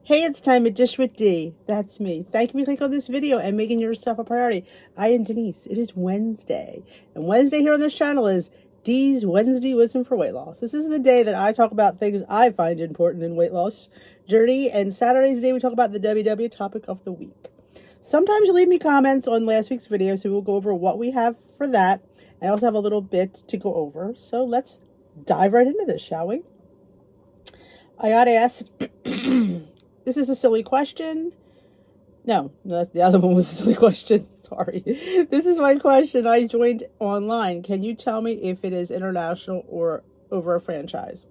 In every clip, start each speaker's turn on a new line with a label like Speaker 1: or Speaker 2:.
Speaker 1: Hey, it's time to Dish with D. That's me. Thank you for clicking on this video and making yourself a priority. I am Denise. It is Wednesday. And Wednesday here on this channel is D's Wednesday Wisdom for Weight Loss. This is the day that I talk about things I find important in weight loss journey. And Saturday's the day we talk about the WW topic of the week. Sometimes you leave me comments on last week's video, so we'll go over what we have for that. I also have a little bit to go over. So let's dive right into this, shall we? I got asked... This is a silly question. No, the other one was a silly question. Sorry. This is my question. I joined online. Can you tell me if it is international or over a franchise?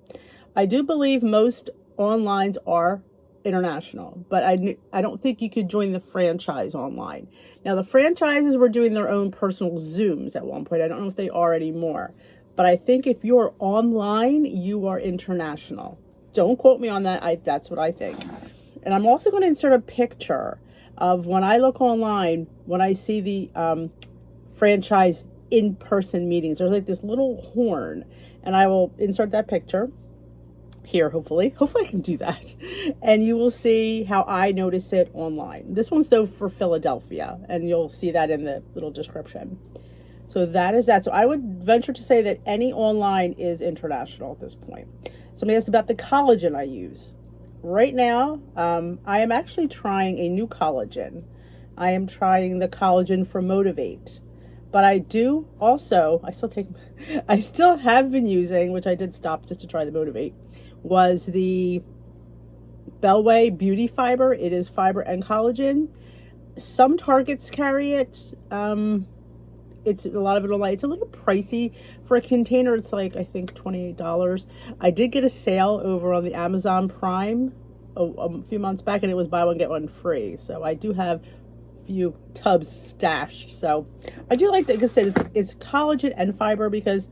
Speaker 1: I do believe most onlines are international, but I don't think you could join the franchise online. Now, the franchises were doing their own personal Zooms at one point. I don't know if they are anymore. But I think if you're online, you are international. Don't quote me on that. That's what I think. And I'm also going to insert a picture of when I look online, when I see the franchise in-person meetings. There's like this little horn, and I will insert that picture here, hopefully. Hopefully I can do that. And you will see how I notice it online. This one's, though, for Philadelphia, and you'll see that in the little description. So that is that. So I would venture to say that any online is international at this point. Somebody asked about the collagen I use. Right now, I am actually trying a new collagen. I am trying the collagen for Motivate. But I do also, I still have been using, which I did stop just to try the Motivate, was the Bellway Beauty Fiber. It is fiber and collagen. Some Targets carry it. It's a lot of it online. It's a little pricey for a container. It's like, I think, $28. I did get a sale over on the Amazon Prime a few months back, and it was buy one get one free. So I do have a few tubs stashed. So I do like I said, it's collagen and fiber, because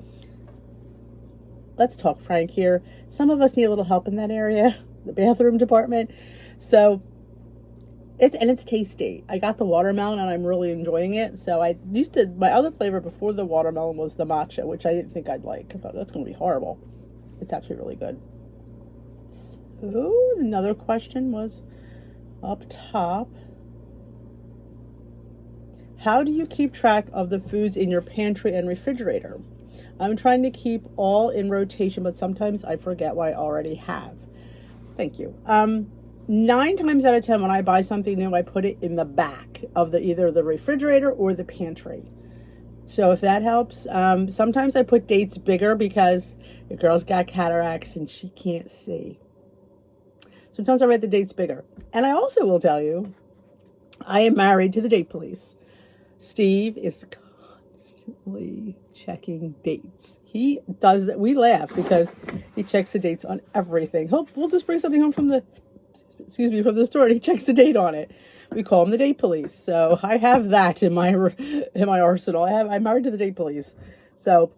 Speaker 1: let's talk frank here. Some of us need a little help in that area, the bathroom department. So it's tasty. I got the watermelon and I'm really enjoying it. So my other flavor before the watermelon was the matcha, which I didn't think I'd like. I thought that's going to be horrible. It's actually really good. So another question was up top. How do you keep track of the foods in your pantry and refrigerator? I'm trying to keep all in rotation, but sometimes I forget what I already have. Thank you. 9 times out of 10, when I buy something new, I put it in the back of either the refrigerator or the pantry. So if that helps, sometimes I put dates bigger because the girl's got cataracts and she can't see. Sometimes I write the dates bigger. And I also will tell you, I am married to the date police. Steve is constantly checking dates. He does that. We laugh because he checks the dates on everything. We'll just bring something home from the store, and he checks the date on it. We call him the date police. So I have that in my arsenal. I'm married to the date police. So,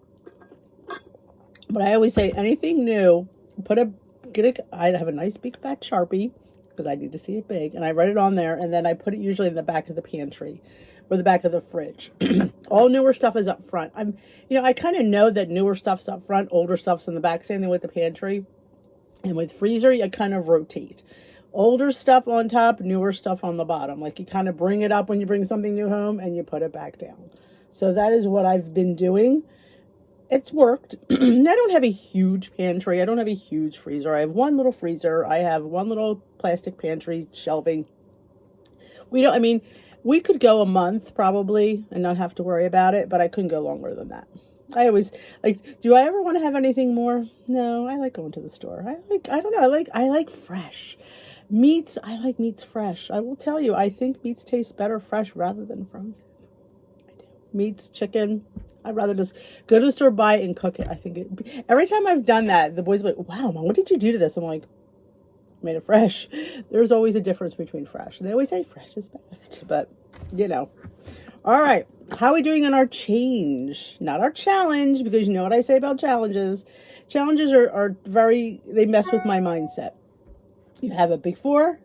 Speaker 1: but I always say anything new, I have a nice big fat Sharpie because I need to see it big, and I write it on there, and then I put it usually in the back of the pantry or the back of the fridge. All newer stuff is up front. I kind of know that newer stuff's up front, older stuff's in the back. Same thing with the pantry. And with freezer, you kind of rotate. Older stuff on top, newer stuff on the bottom. Like you kind of bring it up when you bring something new home and you put it back down. So that is what I've been doing. It's worked. I don't have a huge pantry. I don't have a huge freezer. I have one little freezer. I have one little plastic pantry shelving. We could go a month probably and not have to worry about it, but I couldn't go longer than that. I always do I ever want to have anything more? No, I like going to the store. I like fresh meats. I like meats fresh. I will tell you, I think meats taste better fresh rather than frozen. I do. Meats, chicken. I'd rather just go to the store, buy it, and cook it. I think every time I've done that, the boys are like, wow, Mom, what did you do to this? I'm like, made it fresh. There's always a difference between fresh. And they always say fresh is best, but All right. How are we doing on our change? Not our challenge, because you know what I say about challenges. Challenges are they mess with my mindset. You have a before,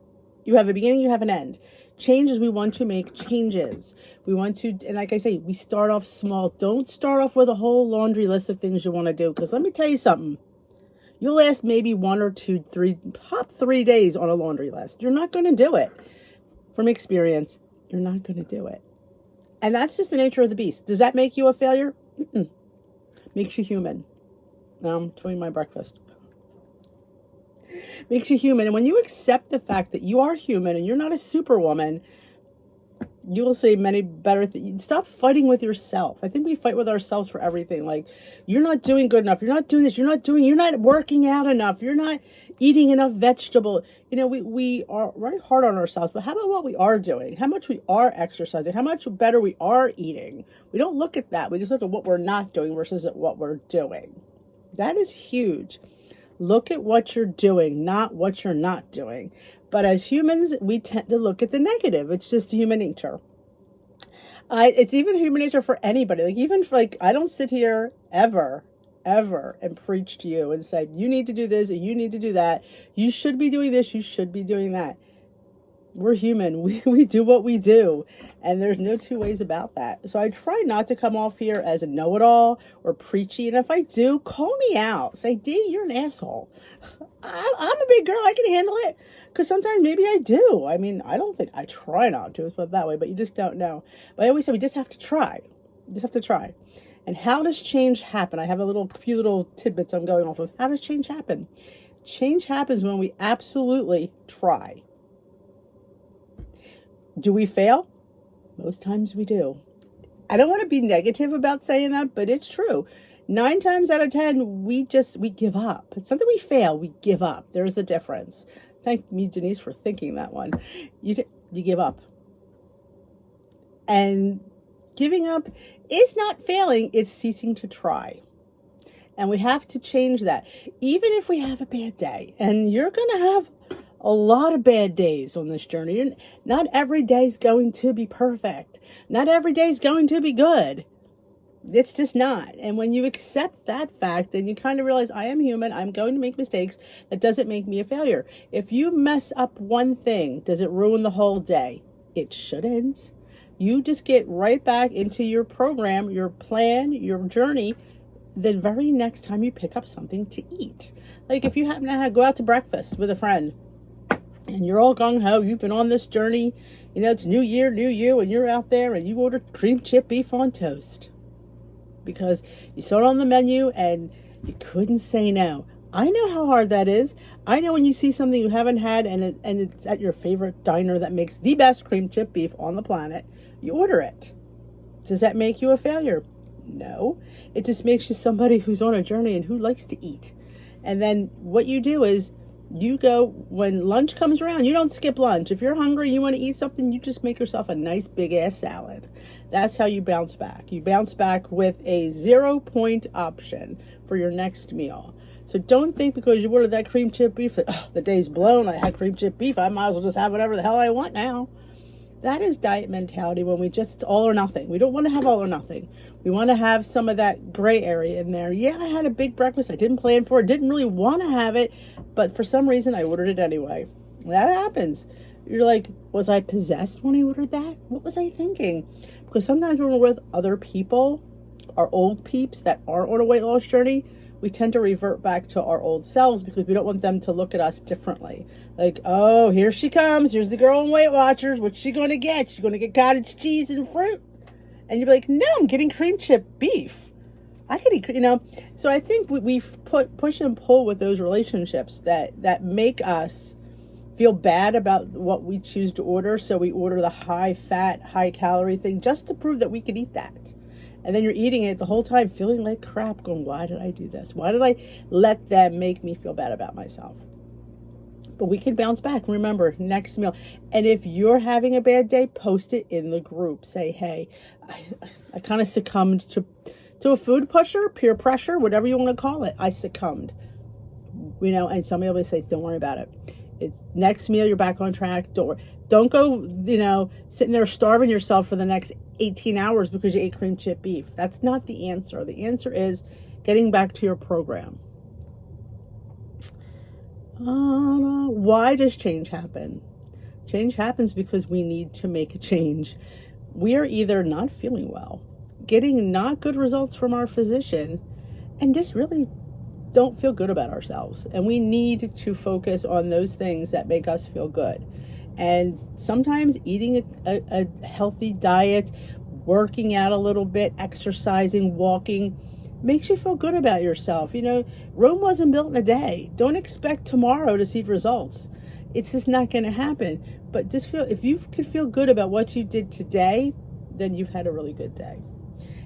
Speaker 1: you have a beginning, you have an end. Changes, we want to make changes. We want to, and like I say, we start off small. Don't start off with a whole laundry list of things you want to do, because let me tell you something. You'll last maybe 1 or 2, 3, top 3 days on a laundry list. You're not going to do it. From experience, you're not going to do it. And that's just the nature of the beast. Does that make you a failure? Mm-mm. Makes you human. Now I'm doing my breakfast. Makes you human. And when you accept the fact that you are human and you're not a superwoman, you will say many better things. Stop fighting with yourself. I think we fight with ourselves for everything. Like, you're not doing good enough. You're not doing this. You're not working out enough. You're not eating enough vegetable. We are very hard on ourselves, but how about what we are doing? How much we are exercising? How much better we are eating? We don't look at that. We just look at what we're not doing versus at what we're doing. That is huge. Look at what you're doing, not what you're not doing. But as humans, we tend to look at the negative. It's just human nature. It's even human nature for anybody. I don't sit here ever, and preach to you and say, you need to do this, and you need to do that. You should be doing this, you should be doing that. We're human. We do what we do. And there's no two ways about that. So I try not to come off here as a know-it-all or preachy. And if I do, call me out. Say, Dee, you're an asshole. I'm a big girl. I can handle it. Because sometimes maybe I do. I mean, I try not to. Let's put it that way. But you just don't know. But I always say we just have to try. You just have to try. And how does change happen? I have a few little tidbits I'm going off of. How does change happen? Change happens when we absolutely try. Do we fail? Most times we do. I don't want to be negative about saying that, but it's true. 9 times out of 10, we give up. It's not that we fail, we give up. There's a difference. Thank me, Denise, for thinking that one. You give up. And giving up is not failing, it's ceasing to try. And we have to change that. Even if we have a bad day, and you're going to have a lot of bad days on this journey. Not every day is going to be perfect. Not every day is going to be good. It's just not. And when you accept that fact, then you kind of realize I am human. I'm going to make mistakes. That doesn't make me a failure. If you mess up one thing, does it ruin the whole day? It shouldn't. You just get right back into your program, your plan, your journey, the very next time you pick up something to eat. Like if you happen to go out to breakfast with a friend, and you're all gung-ho, you've been on this journey, it's new year, new you, and you're out there and you ordered cream chip beef on toast because you saw it on the menu and you couldn't say no. I know how hard that is. I know when you see something you haven't had and it's at your favorite diner that makes the best cream chip beef on the planet, you order it. Does that make you a failure? No. It just makes you somebody who's on a journey and who likes to eat. And then what you do is you go, when lunch comes around, you don't skip lunch. If you're hungry, you want to eat something, you just make yourself a nice big ass salad. That's how you bounce back. You bounce back with a 0-point option for your next meal. So don't think because you ordered that cream chip beef that the day's blown, I had cream chip beef, I might as well just have whatever the hell I want now. That is diet mentality when it's all or nothing. We don't want to have all or nothing. We want to have some of that gray area in there. Yeah, I had a big breakfast. I didn't plan for it. Didn't really want to have it. But for some reason, I ordered it anyway. That happens. You're like, was I possessed when I ordered that? What was I thinking? Because sometimes when we're with other people, our old peeps that aren't on a weight loss journey, we tend to revert back to our old selves because we don't want them to look at us differently. Like, oh, here she comes. Here's the girl in Weight Watchers. What's she going to get? She's going to get cottage cheese and fruit. And you'd be like, no, I'm getting cream chip beef. I could eat, So I think we've push and pull with those relationships that make us feel bad about what we choose to order. So we order the high fat, high calorie thing just to prove that we could eat that. And then you're eating it the whole time, feeling like crap, going, why did I do this? Why did I let them make me feel bad about myself? But we can bounce back. Remember, next meal. And if you're having a bad day, post it in the group. Say, hey, I kind of succumbed to a food pusher, peer pressure, whatever you want to call it. I succumbed. And somebody will say, don't worry about it. It's next meal, you're back on track. Don't go, sitting there starving yourself for the next 18 hours because you ate cream chip beef. That's not the answer. The answer is getting back to your program. Why does change happen? Change happens because we need to make a change. We are either not feeling well, getting not good results from our physician, and just really don't feel good about ourselves. And we need to focus on those things that make us feel good. And sometimes eating a healthy diet, working out a little bit, exercising, walking, makes you feel good about yourself. You know, Rome wasn't built in a day. Don't expect tomorrow to see results. It's just not going to happen. But just feel, if you can feel good about what you did today, then you've had a really good day.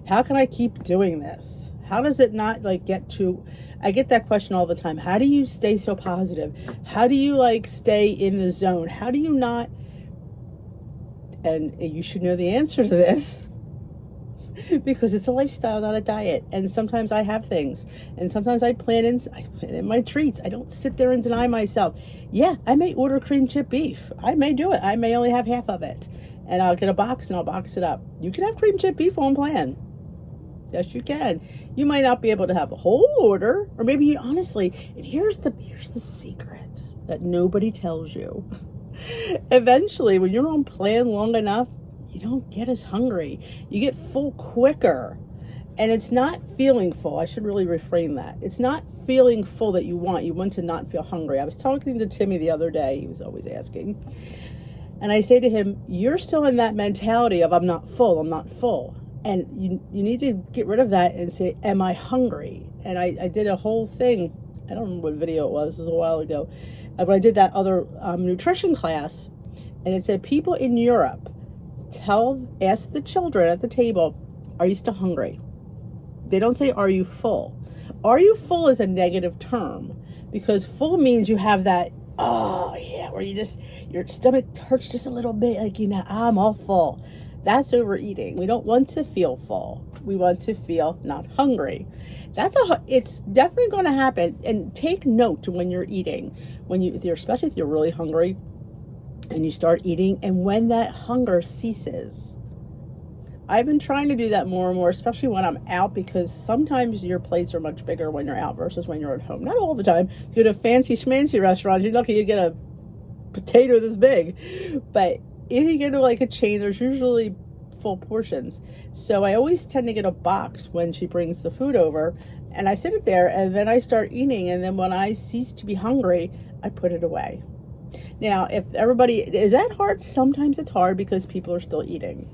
Speaker 1: How can I keep doing this? How does it not like get to, I get that question all the time. How do you stay so positive? How do you like stay in the zone? How do you not, and you should know the answer to this, because it's a lifestyle, not a diet. And sometimes I have things, and sometimes I plan in my treats. I don't sit there and deny myself. Yeah, I may order cream chip beef. I may do it. I may only have half of it, and I'll get a box and I'll box it up. You can have cream chip beef on plan. Yes, you can. You might not be able to have a whole order, or maybe you honestly, and here's the secret that nobody tells you. Eventually, when you're on plan long enough, you don't get as hungry. You get full quicker. And it's not feeling full. I should really reframe that. It's not feeling full that you want. You want to not feel hungry. I was talking to Timmy the other day. He was always asking. And I say to him, you're still in that mentality of I'm not full, I'm not full. And you need to get rid of that and say, am I hungry? And I did a whole thing. I don't remember what video it was a while ago. But I did that other nutrition class. And it said, people in Europe, ask the children at the table, are you still hungry? They don't say, are you full? Are you full is a negative term, because full means you have that, oh yeah, where your stomach hurts just a little bit, like, you know, I'm all full. That's overeating. We don't want to feel full. We want to feel not hungry. It's definitely going to happen. And take note when you're eating, especially if you're really hungry and you start eating, and when that hunger ceases. I've been trying to do that more and more, especially when I'm out, because sometimes your plates are much bigger when you're out versus when you're at home. Not all the time. You go to a fancy schmancy restaurant, you're lucky you get a potato this big. But if you go to like a chain, there's usually full portions. So I always tend to get a box when she brings the food over, and I sit it there, and then I start eating, and then when I cease to be hungry, I put it away. Now, if everybody, is that hard? Sometimes it's hard because people are still eating.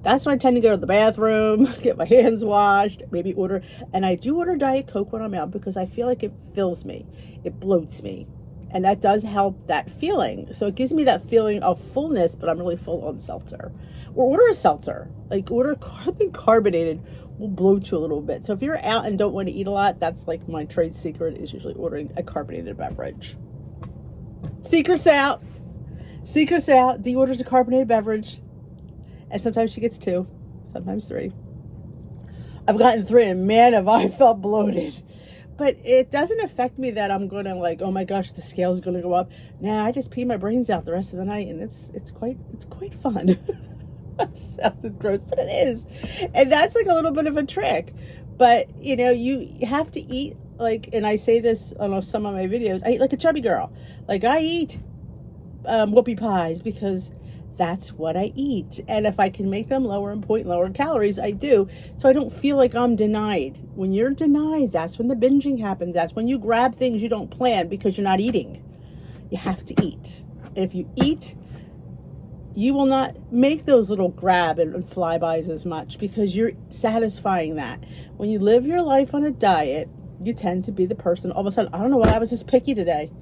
Speaker 1: That's when I tend to go to the bathroom, get my hands washed, maybe order, and I do order Diet Coke when I'm out because I feel like it fills me, it bloats me, and that does help that feeling. So it gives me that feeling of fullness, but I'm really full on seltzer. Or order a seltzer, like order something carbonated will bloat you a little bit. So if you're out and don't want to eat a lot, that's like my trade secret, is usually ordering a carbonated beverage. Secret's out. Dee orders a carbonated beverage. And sometimes she gets 2, sometimes 3. I've gotten 3, and man, have I felt bloated. But it doesn't affect me that I'm going to like, oh my gosh, the scale's going to go up. Nah, I just pee my brains out the rest of the night, and it's quite fun. That sounds gross, but it is. And that's like a little bit of a trick. But, you know, you have to eat like, and I say this on some of my videos, I eat like a chubby girl. Like I eat whoopie pies because that's what I eat. And if I can make them lower in calories, I do. So I don't feel like I'm denied. When you're denied, that's when the binging happens. That's when you grab things you don't plan because you're not eating. You have to eat. And if you eat, you will not make those little grab and flybys as much because you're satisfying that. When you live your life on a diet, you tend to be the person, all of a sudden, I don't know why I was just picky today.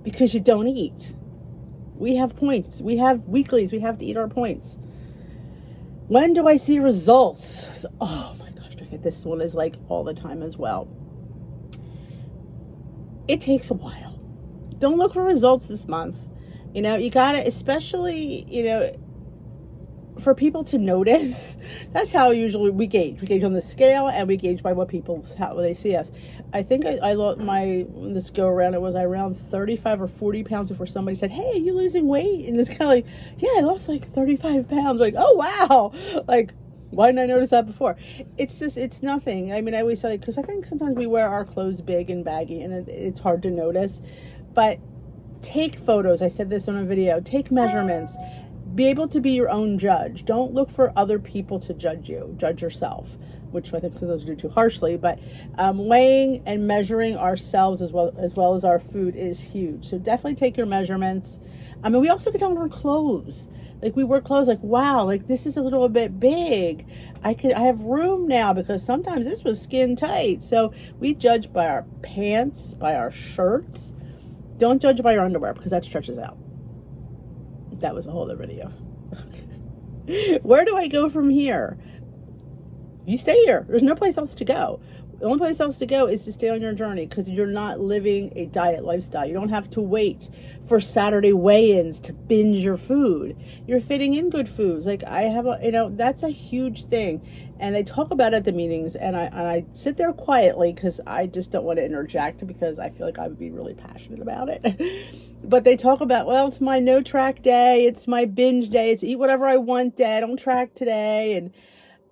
Speaker 1: Because you don't eat. We have points. We have weeklies. We have to eat our points. When do I see results? Oh my gosh, this one is like all the time as well. It takes a while. Don't look for results this month. You know, you gotta, especially, you know, for people to notice. That's how usually we gauge. We gauge on the scale, and we gauge by how they see us. I think I lost this go around, it was around 35 or 40 pounds before somebody said, hey, are you losing weight? And it's kind of like, yeah, I lost like 35 pounds. Like, oh, wow. Like, why didn't I notice that before? It's just, it's nothing. I mean, I always say, because I think sometimes we wear our clothes big and baggy, and it's hard to notice. But take photos. I said this on a video. Take measurements. Be able to be your own judge. Don't look for other people to judge you. Judge yourself. which I think some of those do too harshly, but weighing and measuring ourselves as well as our food is huge. So definitely take your measurements. I mean, we also get on our clothes. Like we wear clothes like, wow, like this is a little bit big. I have room now, because sometimes this was skin tight. So we judge by our pants, by our shirts. Don't judge by your underwear, because that stretches out. That was a whole other video. Where do I go from here? You stay here. There's no place else to go. The only place else to go is to stay on your journey, because you're not living a diet lifestyle. You don't have to wait for Saturday weigh-ins to binge your food. You're fitting in good foods. Like I have that's a huge thing. And they talk about it at the meetings, and I sit there quietly, because I just don't want to interject, because I feel like I would be really passionate about it. But they talk about, well, it's my no track day. It's my binge day. It's eat whatever I want day. I don't track today. And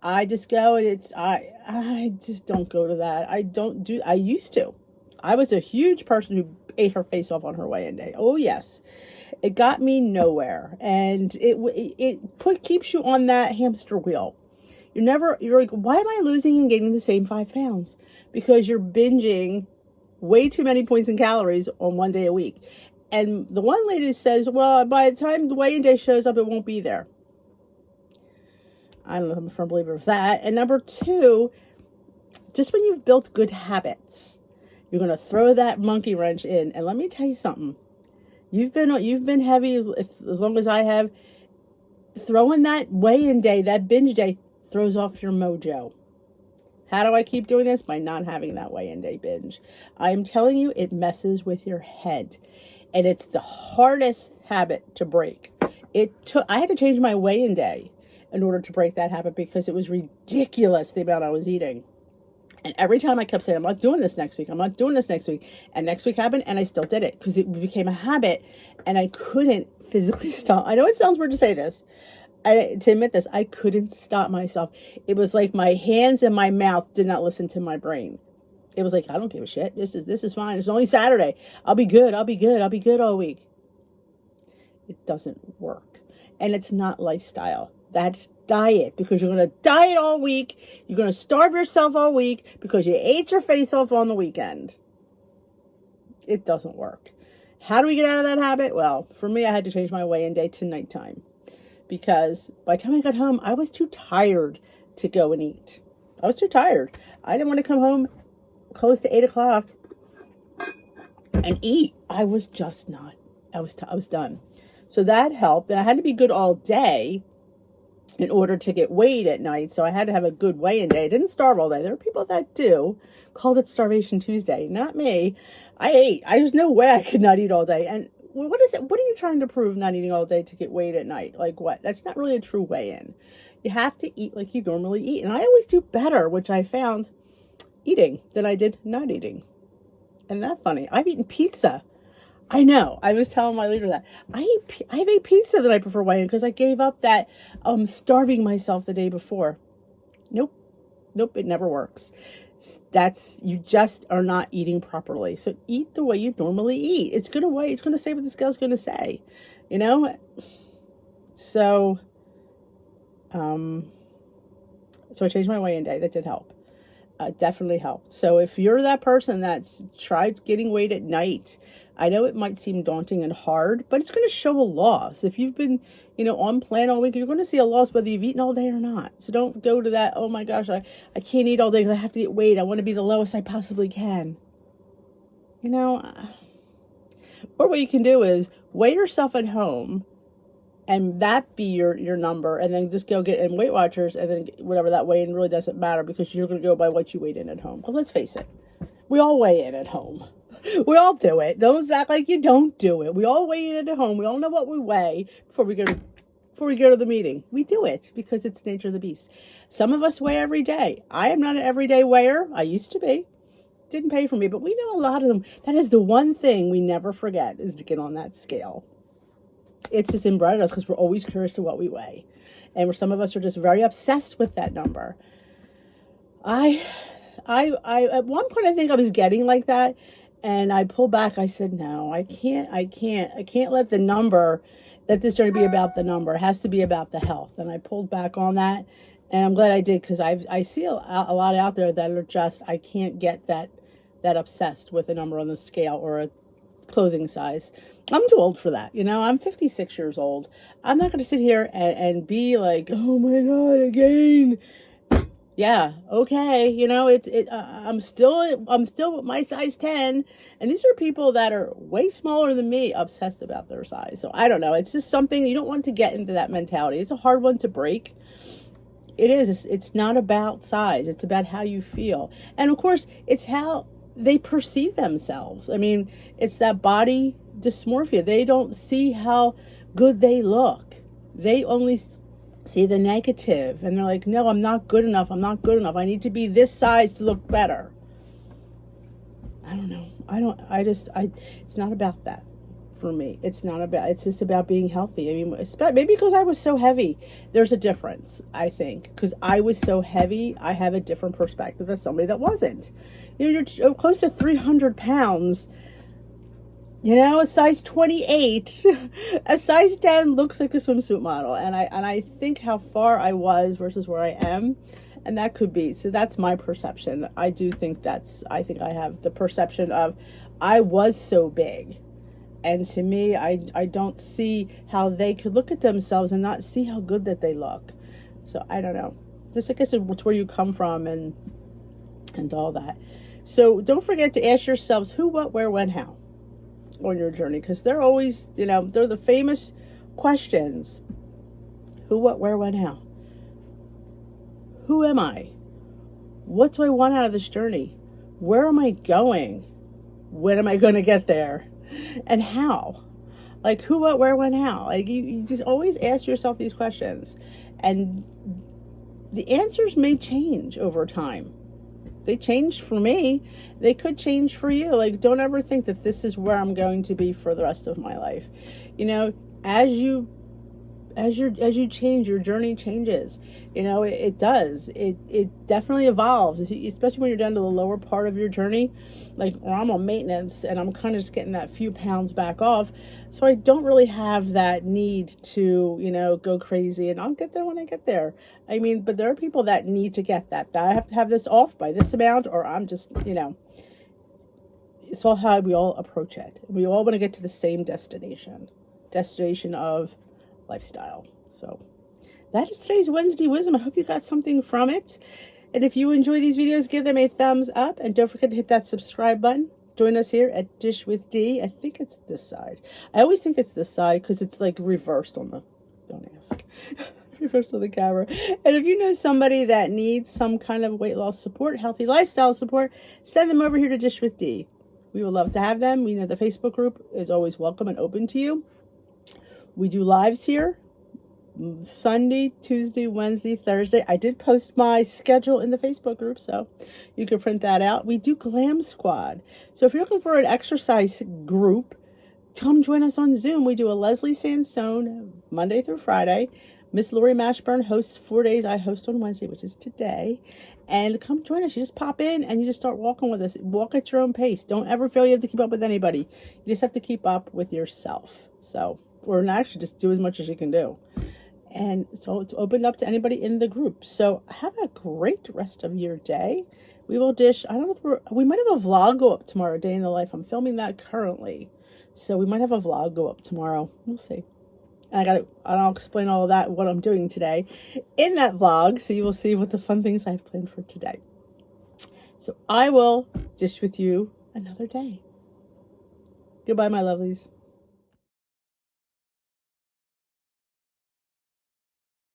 Speaker 1: I just go, and I just don't go to that. I used to. I was a huge person who ate her face off on her weigh-in day. Oh yes. It got me nowhere. And it keeps you on that hamster wheel. You're like, why am I losing and gaining the same 5 pounds? Because you're binging way too many points and calories on one day a week. And the one lady says, well, by the time the weigh-in day shows up, it won't be there. I don't know if I'm a firm believer of that. And number 2, just when you've built good habits, you're going to throw that monkey wrench in. And let me tell you something. You've been heavy as long as I have. Throwing that weigh-in day, that binge day, throws off your mojo. How do I keep doing this? By not having that weigh-in day binge. I'm telling you, it messes with your head. And it's the hardest habit to break. I had to change my weigh-in day in order to break that habit, because it was ridiculous the amount I was eating. And every time I kept saying, I'm not doing this next week. I'm not doing this next week. And next week happened, and I still did it, because it became a habit, and I couldn't physically stop. I know it sounds weird to say this. To admit this, I couldn't stop myself. It was like my hands and my mouth did not listen to my brain. It was like, I don't give a shit. This is fine. It's only Saturday. I'll be good all week. It doesn't work. And it's not lifestyle. That's diet, because you're going to diet all week. You're going to starve yourself all week because you ate your face off on the weekend. It doesn't work. How do we get out of that habit? Well, for me, I had to change my weigh-in day to nighttime, because by the time I got home, I was too tired to go and eat. I was too tired. I didn't want to come home close to 8 o'clock and eat. I was just not. I was done. So that helped. And I had to be good all day in order to get weighed at night. So I had to have a good weigh-in day. I didn't starve all day. There are people that do. Called it Starvation Tuesday. Not me. I ate. There's no way I could not eat all day. And what is it? What are you trying to prove, not eating all day to get weighed at night? Like what? That's not really a true weigh-in. You have to eat like you normally eat. And I always do better, which I found, eating than I did not eating. Isn't that funny? I've eaten pizza. I know. I was telling my leader that. I've ate pizza that I prefer weigh-in, because I gave up that starving myself the day before. Nope, it never works. You just are not eating properly. So eat the way you normally eat. It's going to weigh. It's going to say what the scale's going to say. You know? So I changed my weigh-in day. That did help. Definitely helped. So if you're that person that's tried getting weighed at night, I know it might seem daunting and hard, but it's going to show a loss. If you've been, on plan all week, you're going to see a loss whether you've eaten all day or not. So don't go to that, oh my gosh, I can't eat all day because I have to get weighed. I want to be the lowest I possibly can. Or what you can do is weigh yourself at home, and that be your number, and then just go get in Weight Watchers, and then whatever that weigh in really doesn't matter, because you're going to go by what you weighed in at home. Well, let's face it. We all weigh in at home. We all do it. Don't act like you don't do it. We all weigh in at home. We all know what we weigh before we go to the meeting. We do it because it's nature of the beast. Some of us weigh every day. I am not an everyday weigher. I used to be. Didn't pay for me, but we know a lot of them. That is the one thing we never forget, is to get on that scale. It's just inbred in us because we're always curious to what we weigh. And some of us are just very obsessed with that number. I at one point, I think I was getting like that. And I pulled back. I said, no, I can't let the number, let this journey be about the number. It has to be about the health. And I pulled back on that. And I'm glad I did, because I see a lot out there that are just, I can't get that obsessed with a number on the scale or a clothing size. I'm too old for that. I'm 56 years old. I'm not going to sit here and be like, oh my God, again. Yeah, okay. I'm still my size 10, and these are people that are way smaller than me, obsessed about their size. So I don't know. It's just something you don't want to get into that mentality. It's a hard one to break. It is. It's not about size. It's about how you feel. And of course, it's how they perceive themselves. I mean, it's that body dysmorphia. They don't see how good they look. They only see the negative. And they're like, no, I'm not good enough. I'm not good enough. I need to be this size to look better. I don't know. It's not about that. For me, it's just about being healthy. I mean, maybe because I was so heavy, there's a difference, I think. Because I was so heavy, I have a different perspective than somebody that wasn't. You're close to 300 pounds. A size 28, a size 10 looks like a swimsuit model. And I think how far I was versus where I am. And that could be, so that's my perception. I think I have the perception of, I was so big. And to me, I don't see how they could look at themselves and not see how good that they look. So I don't know. Just, I guess it's where you come from and all that. So don't forget to ask yourselves who, what, where, when, how on your journey. Because they're always, they're the famous questions. Who, what, where, when, how. Who am I? What do I want out of this journey? Where am I going? When am I going to get there? And how? Like who, what, where, when, how? Like you just always ask yourself these questions, and the answers may change over time. They changed for me. They could change for you. Like, don't ever think that this is where I'm going to be for the rest of my life. As you change, your journey changes. It does. It definitely evolves, especially when you're down to the lower part of your journey. Like, or I'm on maintenance and I'm kind of just getting that few pounds back off. So I don't really have that need to, go crazy, and I'll get there when I get there. I mean, but there are people that need to get that I have to have this off by this amount, or I'm just, it's all how we all approach it. We all want to get to the same destination of lifestyle. So that is today's Wednesday wisdom. I hope you got something from it. And if you enjoy these videos, give them a thumbs up, and don't forget to hit that subscribe button. Join us here at Dish with D. I think it's this side. I always think it's this side because it's like reversed on the, don't ask, reversed on the camera. And if you know somebody that needs some kind of weight loss support, healthy lifestyle support, send them over here to Dish with D. We would love to have them. We know the Facebook group is always welcome and open to you. We do lives here Sunday, Tuesday, Wednesday, Thursday. I did post my schedule in the Facebook group, so you can print that out. We do Glam Squad. So if you're looking for an exercise group, come join us on Zoom. We do a Leslie Sansone Monday through Friday. Miss Lori Mashburn hosts 4 days. I host on Wednesday, which is today. And come join us. You just pop in and you just start walking with us. Walk at your own pace. Don't ever feel you have to keep up with anybody. You just have to keep up with yourself. So, or actually just do as much as you can do. And so it's opened up to anybody in the group. So have a great rest of your day. We will dish. I don't know if we might have a vlog go up tomorrow, day in the life. I'm filming that currently. So we might have a vlog go up tomorrow. We'll see. And I'll explain all of that, what I'm doing today in that vlog. So you will see what the fun things I have planned for today. So I will dish with you another day. Goodbye, my lovelies.